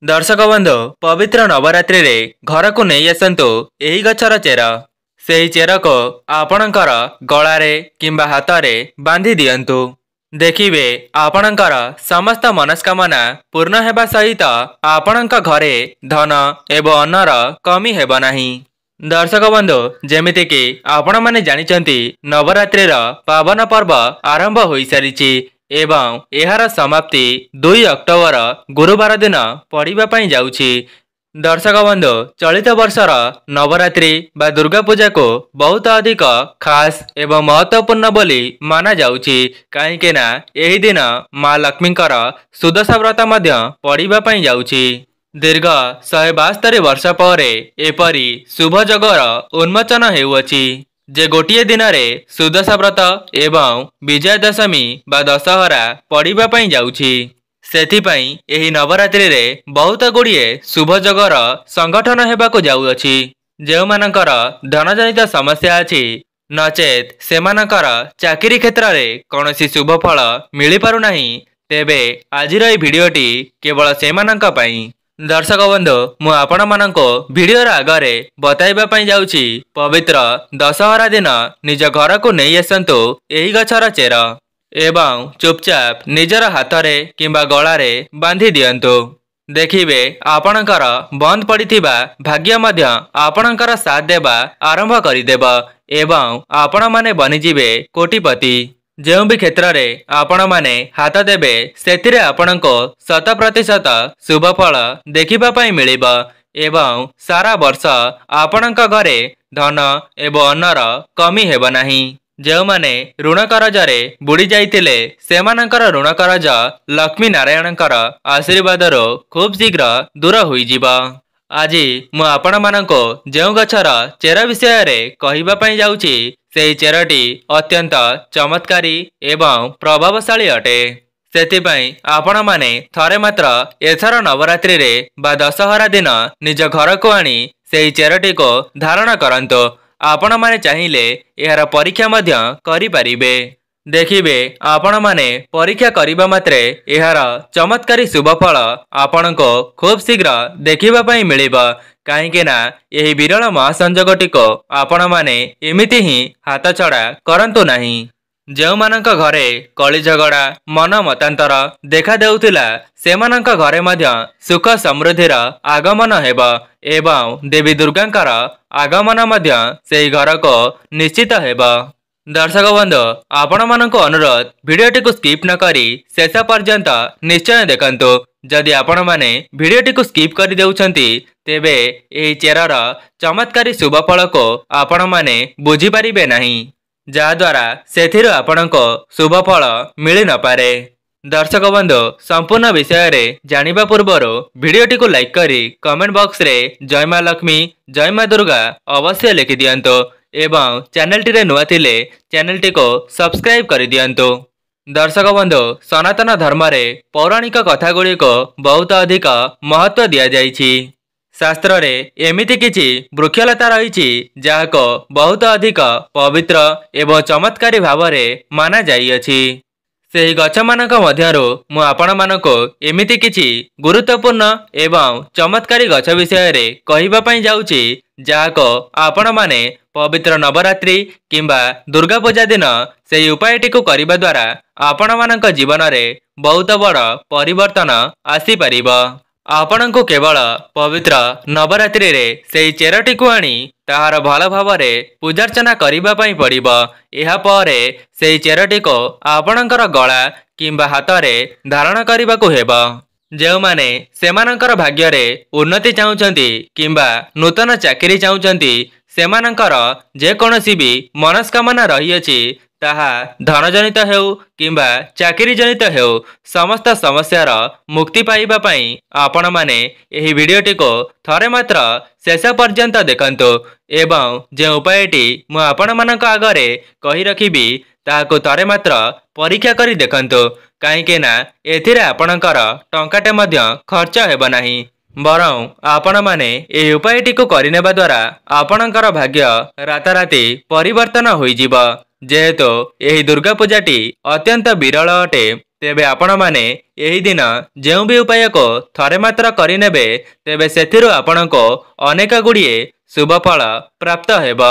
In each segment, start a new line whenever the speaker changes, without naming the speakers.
दर्शक बंधु पवित्र नवरात्रि रे घर को नहीं आसतु यही गछर चेर से चेर को आपणकर गलारे किंबा हाथरे बांधी दियंतु। देखिबे आपणकर समस्त मनस्कामना पूर्ण हेबा सहित आपणक घरे धन एवं अन्नर कमी हेब नाही। दर्शक बंधु जेमिति कि आपण माने जानिचंती नवरात्रिर पावन पर्व आरंभ होई सारिछि एवं एहार समाप्ति 2 अक्टोबर गुरुवार दिन पड़िबा पई जाउछि। दर्शक बंधु चलित वर्षर नवरात्रि बा दुर्गा पूजा को बहुत अधिक खास एवं महत्वपूर्ण बोली माना जाउछि काहेकि ना एही दिन मां लक्ष्मीकर सुदशा व्रत मध्य पड़िबा पई जाउछि। दीर्घ 172 वर्ष पर एपरी शुभ जगर उन्मोचन हेउछि जे गोटिए दिन रे सुदशा व्रत एवं विजय दशमी बा दशहरा पड़िबा पई जाउछि। सेथिपई एही नवरात्रि रे बहुत गुड़िए शुभ जगर संगठन हेबाको जाउछि। जेउ मानकर धनजनित समस्या अछि नचेत सेमानकर चाकरी क्षेत्र रे कोनोसी शुभ फल मिली पारु नाही तेबे आजिर ए भिडियोटी केवल सेमानक पई। दर्शक बंधु मु आपण मानको भिडियोर आगरे बताइबा पई जाउछि पवित्र दशहरा दिन निज घर को नहीं आसतु एही गछर चेर एवं चुपचाप निजर हाथरे किंबा गलारे बांधी दियंतु। देखिबे आपणकर बंद पड़िथिबा भाग्य मध्य आपणकर साथ देबा आरंभ करिदेब एवं आपण माने बनिजिबे कोटिपति। जेउ भी क्षेत्र रे आपण माने हाथ देबे सेतिरे आपणको 100% शुभ फल देखिबा पई मिलिब एवं सारा वर्ष आपणक घरे धन एवं अन्नर कमी हेब नाही। जेउ माने ऋण करजरे बुड़ी जाइतिले सेमानकर ऋण करज लक्ष्मी नारायणकर आशीर्वादरो खूब शीघ्र दूर होई जिबा। आजी मु आपण मानको जेउ गछर चेर विषय रे कहिबा पई जाउछि सेही चेरटी अत्यंत चमत्कारी एवं प्रभावशाली अटे। सेथिपई आपण माने थरे मात्र एथर नवरात्रि रे बा दशहरा दिन निज घर को आनी सेही चेरटी को धारण करंतो। आपण माने चाहिए यार परीक्षा मध्य करि परिबे। देखिबे आपण माने परीक्षा करिबा मात्रे यार चमत्कारी शुभ फल आपण को खूब शीघ्र देखिबा पई मिलिबा काहेकि ना यही विरल महासंजोगटी को आपण माने एमिति ही हाथ छड़ा करंतु नाही। जेउ मानक घरे कली झगड़ा मन मतांतर देखा देउथिला सेमानक घरे मध्य सुख समृद्धिर आगमन हेब एवं देवी दुर्गांकर आगमन मध्य सेही घर को निश्चित हेब। दर्शक बंधु आपण मानक अनुरोध भिडियोटी को स्किप न करी शेष पर्यंत निश्चय देखंतु। जदि आपण माने भिडियोटी को स्किप करि देउछंती तेबे एही चेरर चमत्कारी शुभ फल को आपण माने बुझी परिबे नाही जा द्वारा सेथिरो आपणको शुभ फल मिली न पारे। दर्शक बंधु संपूर्ण विषय रे जानिबा पूर्वरो भिडियोटी को लाइक करी कमेंट बॉक्स रे जय मां लक्ष्मी जय मां दुर्गा अवश्य लिखि दियंतो एवं चैनल टी रे नुआ थिले चैनल टी को सब्सक्राइब करि दियंतो। दर्शक बंधु सनातन धर्म रे पौराणिक कथा गुड़ी को बहुत अधिक महत्व दिया जाइछि। शास्त्र रे एमिति किछि वृक्षलता रहिछि जाहाको बहुत अधिक पवित्र एवं चमत्कारी भाव रे माना जाइअछि। सेही गछ मानक मध्यरु मु आपण मानको एमिति किछि गुरुत्वपूर्ण एवं चमत्कारी गछ विषय रे कहिबा पई जाउछि जाहाको आपण माने पवित्र नवरात्रि किंबा दुर्गा पूजा दिन सेही उपायटी को करिबा द्वारा आपण मानक जीवन रे बहुत बड़ परिवर्तन आसी परिबा। आपणको केवल पवित्र नवरात्रि रे सेही चेरटी को आनी ताहार भल भाव रे पूजार्चना करिबा पई पड़िबो। एहा परे सेही चेरटी को आपणकर गला किंबा हाथ रे धारण करिबा को हेबो। जेउ माने सेमानकर भाग्य रे उन्नति चाहुचंती किंबा नूतन चाकरी चाहुचंती सेमानकर जे कोनोसी भी मनस्कामना रही अछि ताहा धन जनित हेउ किंबा चाकरी जनित हेउ समस्त समस्यार मुक्ति पाइबा पई आपण माने एही भिडियोटी को थरे मात्र शेष पर्यंत देखंतु एवं जे उपायटी मु आपण मानक आगरे कहि रखिबी ताहाको थरे मात्र परीक्षा करी देखंतु काहेकि ना एथिरे आपणकर टंकाटे मध्य खर्च हेब नाही बरं आपण माने एही उपायटी को करिनेबा द्वारा आपणकर भाग्य राताराती परिवर्तन होई जिवो। जेहेतु एही दुर्गा पूजाटी अत्यंत विरल अटे तेबे आपण माने एही दिन जेउ भी उपाय को थरे मात्र करिनेबे तेबे सेथिरु आपणको अनेक गुड़िए शुभ फल प्राप्त हेब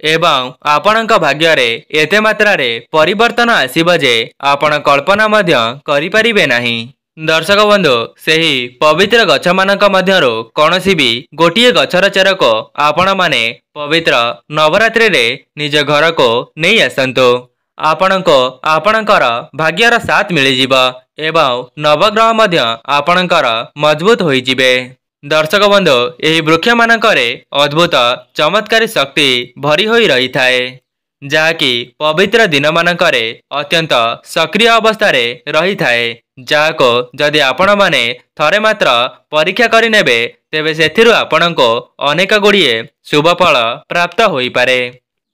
एवं आपणक भाग्य एते मात्रारे परिवर्तन आसीब जे आपण कल्पना मध्य करि परिबे नाही। दर्शक बंधु सेही पवित्र गछ मानक मध्यरु कोनोसी भी गोटिए गछर चेर को आपण माने पवित्र नवरात्रि रे निज घर को नहीं आसंतु आपणको आपणकर भाग्यर साथ मिली जिवो एवं नवग्रह मध्य आपणकर मजबूत होई जिवे। दर्शक बंधु एही वृक्ष मानकरे अद्भुत चमत्कारी शक्ति भरी होई रही थाए जाकी पवित्र दिन मानकरे अत्यंत सक्रिय अवस्था रही थाए जाको जदि आपण माने थरे मात्र परीक्षा करि नेबे तेबे सेथिरु आपणको अनेक गुड़िए शुभ फल प्राप्त होई पारे।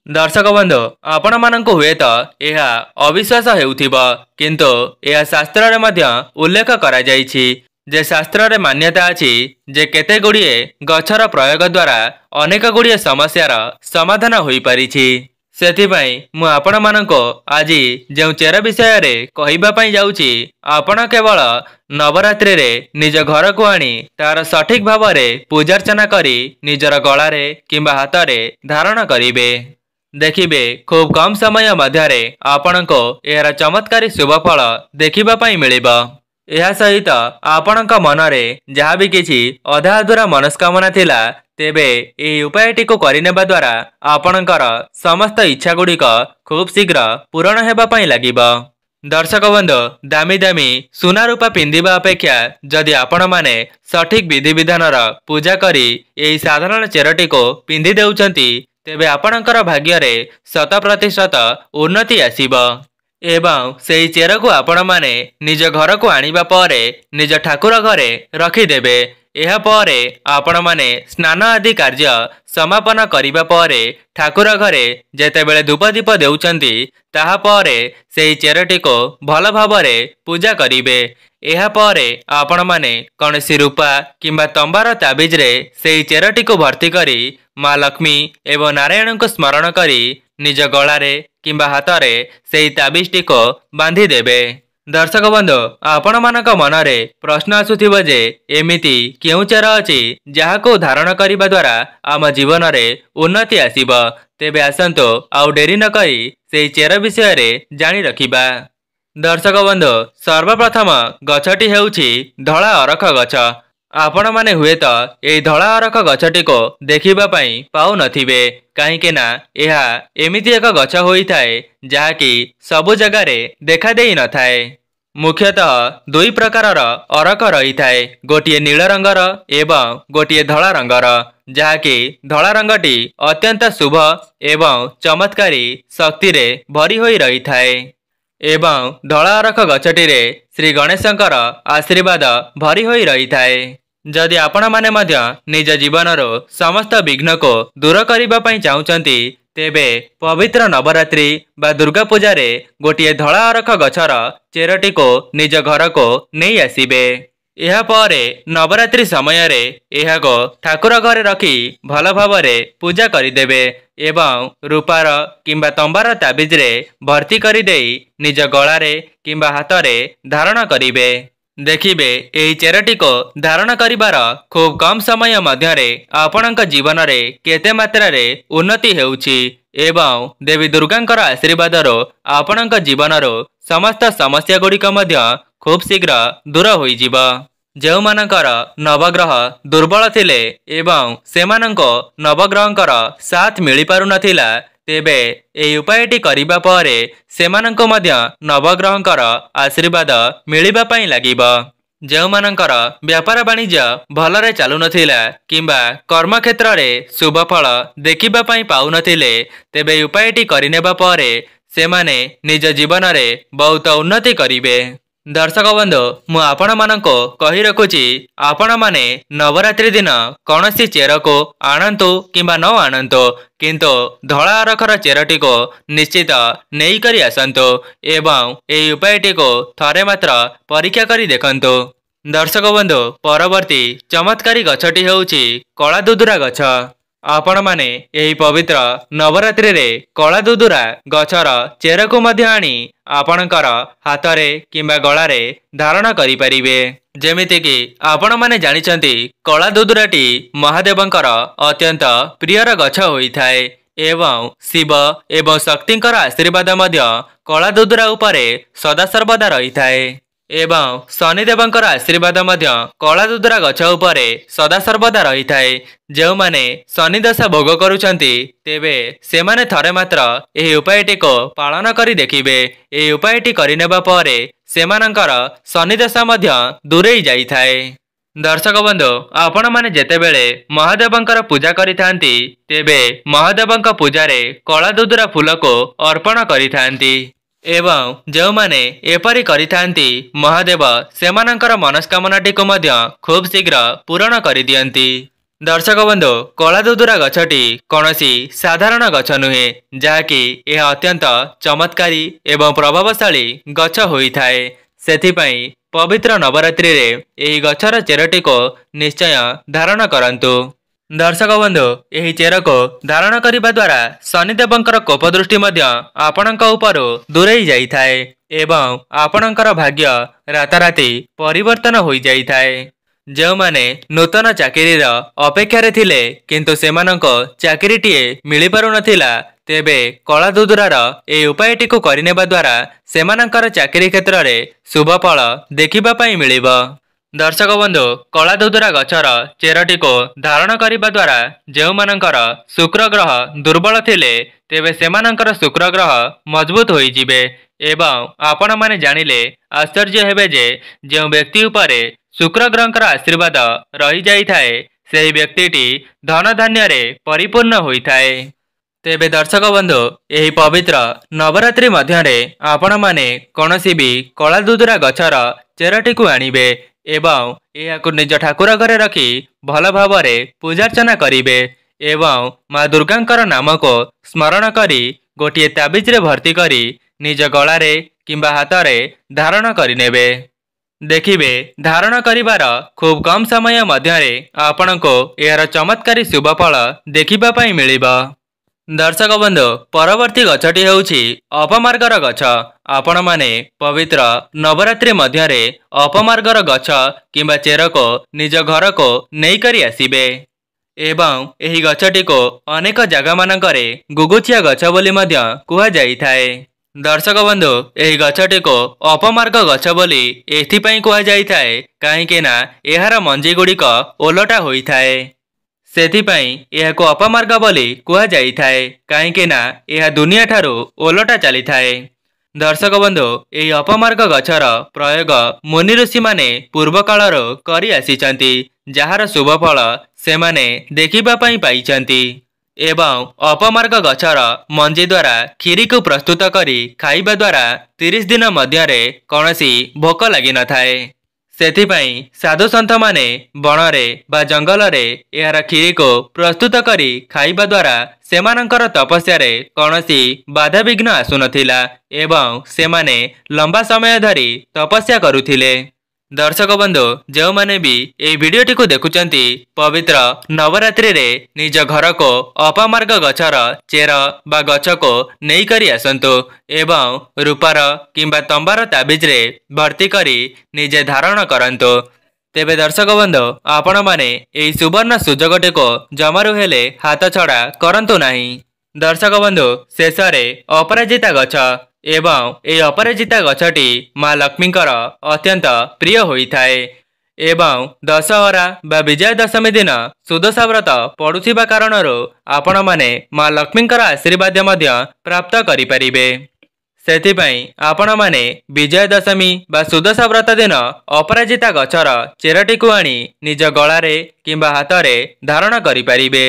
दर्शक बंधु आपण मानंको हुए तो यह अविश्वास हेउथिबो किंतु यह शास्त्र रे मध्य उल्लेख करा जायछि जे शास्त्र रे मान्यता अछि जे केते गुड़िए गछर प्रयोग द्वारा अनेक गुड़िए समस्यार समाधान होई परिछि। सेथिपाई मु आपण मानंको आजि जे चेर विषय रे कहिबा पई जाउछि आपण केवल नवरात्रि रे निज घर को आनी तार सठिक भाव रे पूजार्चना करी निजर गळारे किंबा हातरे धारण करिवे देखिबे खूब कम समय मध्यरे आपणको एहर चमत्कारी शुभ फल देखिबा पई मिलिबो। एहा सहित आपणक मनरे जहाँ भी किछि अधा अधूरा मनस्कामना थिला तेबे एही उपायटी को करिनेबा द्वारा आपणकर समस्त इच्छा गुड़िक खूब शीघ्र पूरण हेबा पई लागिबो। दर्शक बंधु दामी दामी सुना रूपा पिंधिबा अपेक्षा जदि आपण माने सठिक विधि विधानर पूजा करी एही साधारण चेरटी को पिंधि देउछंती तेबे आपणकर भाग्य रे 100% उन्नति आसीबो एवं सेही चेर को आपण माने निज घर को आनिबा परे निज ठाकुर घरे रखिदेबे। एहा परे आपण माने स्नान आदि कार्य समापन करिबा परे ठाकुर घरे जेतेबेले धूप दीप देउचंती ताहा परे सेही चेरटी को भल भावरे पूजा करिबे। एहा परे आपण माने कौनसी रूपा किंबा तंबार ताबिज रे सेही चेरटी को भर्ती करी माँ लक्ष्मी एवं नारायण को स्मरण करी निज गଳାରେ किंबा हातरे सेही ताबिजटी को बांधी देबे। दर्शक बंधु आपण मानक मनरे प्रश्न आसुथिबो जे एमिति केउ चेर अछि जाहाको धारण करिबा द्वारा आम जीवन रे उन्नति आसीबो तेबे आसंतो आउ डेरी न करी सेही चेर विषय रे जानि रखिबा। दर्शक बंधु सर्वप्रथम गछटी हेउछि धला अरख गछ। आपण माने हुए तो यही धला अरख गछटी को देखिबा पई पाउ नथिबे काहेकि ना एहा एमिति एक गछ होई थाए जाहाकि सबु जगह रे देखा देई न थाए। मुख्यतः दुई प्रकारर अरख रही थाए गोटिए नील रंगर एवं गोटिए धला रंगर जाहाकि धला रंगटी अत्यंत शुभ एवं चमत्कारी शक्ति रे भरी होई रही थाए एवं धला अरख गछटी रे श्री गणेशंकर आशीर्वाद भरी होई रही थाए। जदि आपण माने मध्य निज जीवनरो समस्त विघ्न को दूर करिबा पई चाहुचंती तेबे पवित्र नवरात्रि बा दुर्गा पूजा रे गोटिए धला अरख गछर चेरटी को निज घर को नहीं आसीबे। एहा परे नवरात्रि समय रे एहा को ठाकुर घरे रखी भल भाव रे पूजा करिदेबे एवं रूपार किंबा तंबार ताबिज रे भर्ती करि देई निज गଳାରେ किंबा हातरे धारण करिबे। देखिबे एही चेरटी को धारण करिबार खूब कम समय मध्यरे आपणक जीवन रे केते मात्रा रे उन्नति हेउछि एवं देवी दुर्गांकर आशीर्वादरो आपणक जीवनरो समस्त समस्या गुड़िक मध्य खूब शीघ्र दूर होई जिवो। जेउ मानकर नवग्रह दुर्बल थिले एवं सेमानंको नवग्रहंकर साथ मिली पारु नथिला तेबे एही उपायटी करिबा परे सेमानंको मध्य नवग्रहंकर आशीर्वाद मिलिबा पई लागिबो। जेउ मानकर व्यापार वाणिज्य भलरे चालू नथिला किंबा कर्म क्षेत्र रे शुभ फल देखिबा पई पाउ नथिले तेबे उपायटी करिनेबा परे सेमाने निज जीवन रे बहुत उन्नति करिवे। दर्शक बंधु मु आपण मानको कहि रखुछि आपण माने नवरात्रि दिन कौनसी चेर को आणंतु किंबा न आणंतु किंतु धला अरखर चेरटी को निश्चित नेई करी आसंतु एवं एही उपायटी को थरे मात्र परीक्षा करी देखंतु। दर्शक बंधु परवर्ती चमत्कारी गछटी हेउछि कळा दुदुरा गछ। आपण माने एही पवित्र नवरात्रि रे कला दुदुरा गछर चेरकु मध्य आनी आपणकर हातरे किंबा गलारे धारण करि परिबे। जेमिति कि आपण माने जानिचंती कला दुदुराटी महादेवंकर अत्यंत प्रियर गछ होइथाए एवं शिव एवं शक्तिंकर आशीर्वाद मध्य कला दुदुरा उपरे सदा सर्वदा रहिथाए एवं शनिदेवंकर आशीर्वाद मध्य कला दुदुरा गछ उपरे सदा सर्वदा रहिथाए। जो माने शनि दशा भोग करुछंती तेबे सेमाने थरे मात्र एही उपायटी को पालन करी देखिबे। एही उपायटी करिनेबा परे सेमानंकर शनि दशा मध्य दूरेई जाइथाए। दर्शक बंधु आपण माने जेतेबेले महादेवंकर पूजा करिथांती तेबे महादेवंक पूजारे कला दुदुरा फूल को अर्पण करिथांती एवं जो माने एपरी करिथांती महादेव सेमानंकर मनस्कामनाटी को मध्य खूब शीघ्र पूरण करि दियंती। दर्शक बंधु कला दुदुरा गछटी कौनसी साधारण गछ नुहे जहाँकि यह अत्यंत चमत्कारी एवं प्रभावशाली गछ होइथाए। सेथिपई पवित्र नवरात्रि रे एही गछर चेरटी को निश्चय धारण करंतु। दर्शक बंधु एही चेर को धारण करिबा द्वारा शनिदेवंकर कोप दृष्टि मध्य आपणक उपरु दूरेई जाइथाए एवं आपणकर भाग्य राताराती परिवर्तन होई जाइथाए। जो माने नूतन चाकरी अपेक्षा थिले किंतु सेमानंको चाकरीटीए मिली पारु नथिला तेबे कला दुदुरार ए उपायटी को करिनेबा द्वारा सेमानंकर चाकरी क्षेत्र रे शुभ फल देखिबा पई मिलिबो। दर्शक बंधु कला दुदुरा गछर चेरटी को धारण करिबा द्वारा जेउ मानंकर शुक्र ग्रह दुर्बल थिले तेबे सेमानंकर शुक्र ग्रह मजबूत होई जिबे एवं आपण माने जानिले आश्चर्य हेबे जे जेउ व्यक्ति उपरे शुक्र ग्रहंकर आशीर्वाद रही जाइथाए सेही व्यक्तिटी धन धान्य रे परिपूर्ण होइथाए। तेबे दर्शक बंधु एही पवित्र नवरात्रि मध्यरे आपण माने कोनोसी भी कला दुदुरा गछर चेरटी को आनिबे एवं यह निज ठाकुर घरे रखी भल भावरे पूजार्चना करिबे एवं माँ दुर्गांकर नाम को स्मरण करी गोटे ताबिज रे भर्ती करी निज गलारे किंबा हातरे धारण करिनेबे। देखिबे धारण करिबार खूब कम समय मध्यरे आपणको यार चमत्कारी शुभ फल देखिबा पई मिलिबा। दर्शक बंधु परवर्ती गछटी हेउछि अपमार्गर गछ। आपण माने पवित्र नवरात्रि मध्यरे अपमार्गर गछ किंबा चेर को निज घर को नहीं करी आसीबे एवं एही गछटी को अनेक जगह मानकरे गुगुचिया गछ बोली मध्य कुहा जाइथाए। दर्शक बंधु एही गछटी को अपमार्ग गछ बोली एथिपई कुहा जाइथाए काहेकि ना एहार मंजी गुड़िक ओलटा होइथाए सेथिपई एहाको अपमार्ग बोली कुहा जाइथाए काहेकि ना एहा दुनिया ठारू ओलटा चलिथाए। दर्शक बंधु एही अपमार्ग गछर प्रयोग मुनि ऋषि माने पूर्व कालरो करी आसीचंती जहार शुभ फल सेमाने देखिबा पई पाइचंती एवं अपमार्ग गछर मंजी द्वारा खीरी को प्रस्तुत करी खाइबा द्वारा 30 दिन मध्यरे कौनसी भोक लगी न थाए। सेथिपई साधु संत माने बणरे बा जंगलरे यार खीरी को प्रस्तुत करी खाइबा द्वारा सेमानंकर तपस्या रे कौनसी बाधा विघ्न आसुनथिला एवं सेमाने लंबा समय धरी तपस्या करुथिले। दर्शक बंधु जो माने भी ए वीडियोटी को देखुचंती पवित्र नवरात्रि रे निज घर को अपमार्ग गछर चेर बा गछ को नहीं करी आसंतु एवं रूपार किंबा तंबार ताबिज रे भर्ती करी निजे धारण करंतु। तेबे दर्शक बंधु आपण माने एही सुवर्ण सुजोगटे को जमारू हेले हाथ छड़ा करंतु नाही। दर्शक बंधु शेषरे अपराजिता गछ एवं ए अपराजिता गछटी माँ लक्ष्मींकर अत्यंत प्रिय होइथाए एवं दशहरा बा विजय दशमी दिन सुदशा व्रत पड़ुथिबा कारणरो आपण माने माँ लक्ष्मींकर आशीर्वाद मध्य प्राप्त करि परिबे। सेथिपई आपण माने विजय दशमी बा सुदशा व्रत दिन अपराजिता गछर चेरटी को आनी निज गलारे किंबा हातरे धारण करि परिबे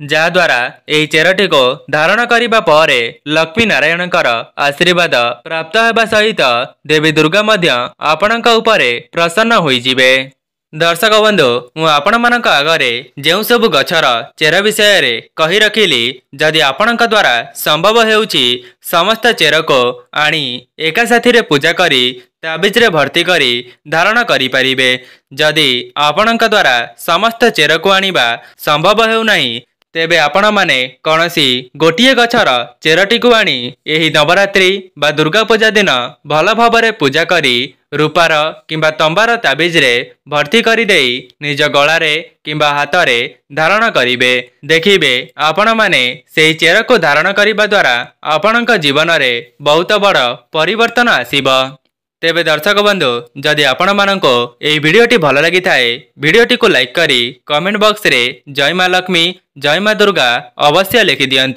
जहाद्वारा एही चेरटी को धारण करिबा परे लक्ष्मी नारायणकर आशीर्वाद प्राप्त हेबा सहित देवी दुर्गा मध्य आपणक उपरे प्रसन्न होई जिवे। दर्शक बंधु मु आपण मानक आगरे जेउ सब गछर चेर विषय रे कहि रखिली जदि आपणक द्वारा संभव हेउची समस्त चेर को आनी एका साथी रे पूजा करी ताबिज रे भर्ती करी धारण करि परिबे। जदि आपणक द्वारा समस्त चेर को आनिबा संभव हेउ नाही तेबे आपण माने कौनसी गोटिए गछर चेरटी आनी एही नवरात्रि बा दुर्गा पूजा दिन भल भावरे पूजा करी रूपार किंबा तंबार ताबिज रे भर्ती करी देई निज गलारे किंबा हातरे धारण करिवे। देखिबे आपण माने सेही चेर को धारण करिबा द्वारा आपणक जीवन रे बहुत बड़ परिवर्तन आसीबो। तेबे दर्शक बंधु जदि आपण माननको एही वीडियोटी भल लगी थाए वीडियोटी को लाइक करी कमेंट बॉक्स रे जय मां लक्ष्मी जय मां दुर्गा अवश्य लिखि दियंतु।